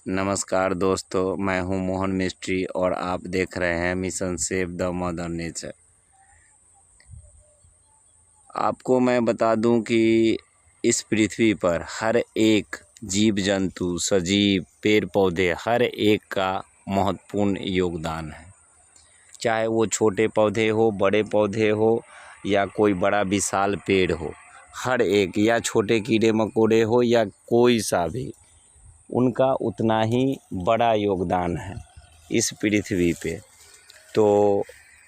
नमस्कार दोस्तों, मैं हूं मोहन मिस्ट्री और आप देख रहे हैं mission save the mother nature. आपको मैं बता दूं कि इस पृथ्वी पर हर एक जीव जंतु, सजीव, पेड़ पौधे, हर एक का महत्वपूर्ण योगदान है। चाहे वो छोटे पौधे हो, बड़े पौधे हो या कोई बड़ा विशाल पेड़ हो, हर एक, या छोटे कीड़े मकोड़े हो या कोई सा भी, उनका उतना ही बड़ा योगदान है इस पृथ्वी पे। तो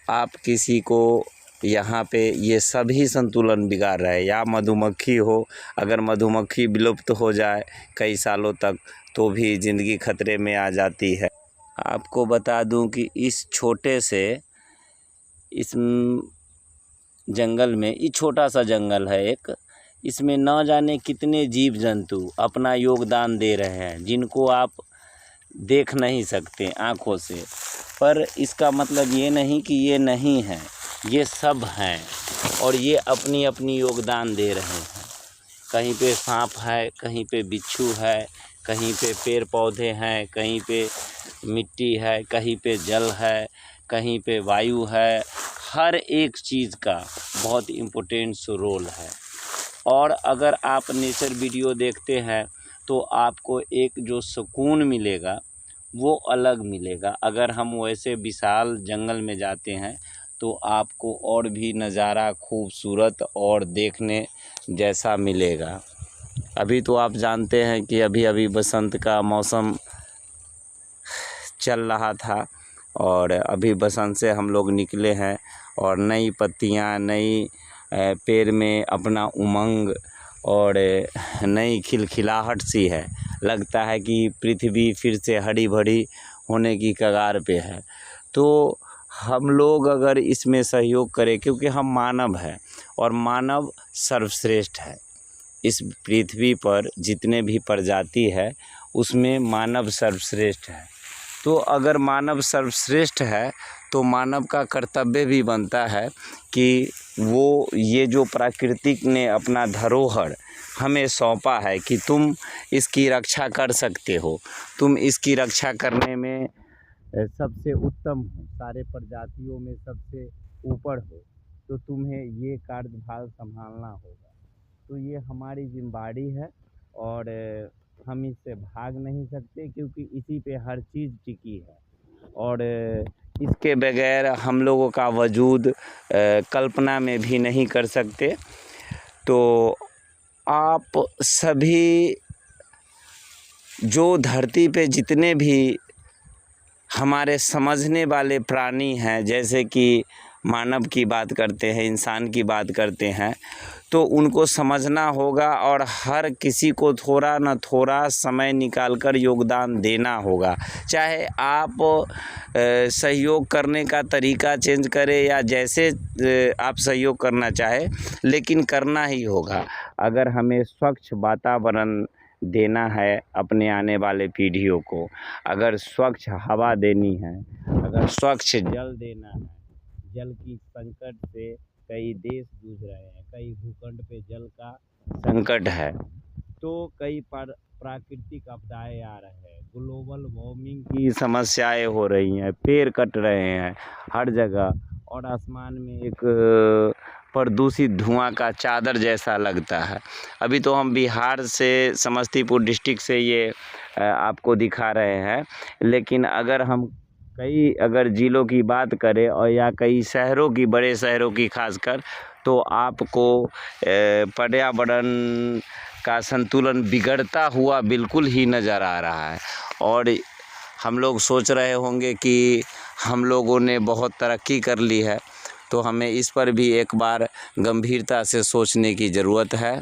आप किसी को यहाँ पे ये सभी संतुलन बिगाड़ रहे हैं। या मधुमक्खी हो, अगर मधुमक्खी विलुप्त हो जाए कई सालों तक तो भी ज़िंदगी खतरे में आ जाती है। आपको बता दूं कि इस छोटे से इस जंगल में, ये छोटा सा जंगल है एक, इसमें न जाने कितने जीव जंतु अपना योगदान दे रहे हैं, जिनको आप देख नहीं सकते आँखों से। पर इसका मतलब ये नहीं कि ये नहीं है, ये सब हैं और ये अपनी अपनी योगदान दे रहे हैं। कहीं पे सांप है, कहीं पे बिच्छू है, कहीं पे पेड़ पौधे हैं, कहीं पे मिट्टी है, कहीं पे जल है, कहीं पे वायु है। हर एक चीज़ का बहुत इम्पोर्टेंट रोल है। और अगर आप नेचर वीडियो देखते हैं तो आपको एक जो सुकून मिलेगा वो अलग मिलेगा। अगर हम वैसे विशाल जंगल में जाते हैं तो आपको और भी नज़ारा खूबसूरत और देखने जैसा मिलेगा। अभी तो आप जानते हैं कि अभी अभी बसंत का मौसम चल रहा था और अभी बसंत से हम लोग निकले हैं और नई पत्तियां, नई पेड़ में अपना उमंग और नई खिलखिलाहट सी है। लगता है कि पृथ्वी फिर से हरी भरी होने की कगार पे है। तो हम लोग अगर इसमें सहयोग करें, क्योंकि हम मानव हैं और मानव सर्वश्रेष्ठ है। इस पृथ्वी पर जितने भी प्रजाति है उसमें मानव सर्वश्रेष्ठ है। तो अगर मानव सर्वश्रेष्ठ है तो मानव का कर्तव्य भी बनता है कि वो ये जो प्राकृतिक ने अपना धरोहर हमें सौंपा है कि तुम इसकी रक्षा कर सकते हो, तुम इसकी रक्षा करने में सबसे उत्तम हो, सारे प्रजातियों में सबसे ऊपर हो, तो तुम्हें ये कार्यभार संभालना होगा। तो ये हमारी जिम्मेदारी है और हम इससे भाग नहीं सकते, क्योंकि इसी पे हर चीज़ टिकी है और इसके बगैर हम लोगों का वजूद कल्पना में भी नहीं कर सकते। तो आप सभी जो धरती पे जितने भी हमारे समझने वाले प्राणी हैं, जैसे कि मानव की बात करते हैं, इंसान की बात करते हैं, तो उनको समझना होगा और हर किसी को थोड़ा न थोड़ा समय निकालकर योगदान देना होगा। चाहे आप सहयोग करने का तरीका चेंज करें या जैसे आप सहयोग करना चाहे, लेकिन करना ही होगा। अगर हमें स्वच्छ वातावरण देना है अपने आने वाले पीढ़ियों को, अगर स्वच्छ हवा देनी है, अगर स्वच्छ जल देना है, जल की संकट से कई देश जूझ रहे हैं, कई भूखंड पे जल का संकट है, तो कई प्राकृतिक आपदाएं आ रहे हैं, ग्लोबल वार्मिंग की समस्याएं हो रही हैं, पेड़ कट रहे हैं हर जगह और आसमान में एक प्रदूषित धुआं का चादर जैसा लगता है। अभी तो हम बिहार से, समस्तीपुर डिस्ट्रिक्ट से ये आपको दिखा रहे हैं, लेकिन अगर हम अगर ज़िलों की बात करें और या कई शहरों की, बड़े शहरों की खासकर, तो आपको पर्यावरण का संतुलन बिगड़ता हुआ बिल्कुल ही नज़र आ रहा है। और हम लोग सोच रहे होंगे कि हम लोगों ने बहुत तरक्की कर ली है, तो हमें इस पर भी एक बार गंभीरता से सोचने की ज़रूरत है।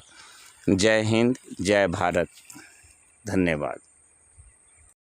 जय हिंद, जय भारत, धन्यवाद।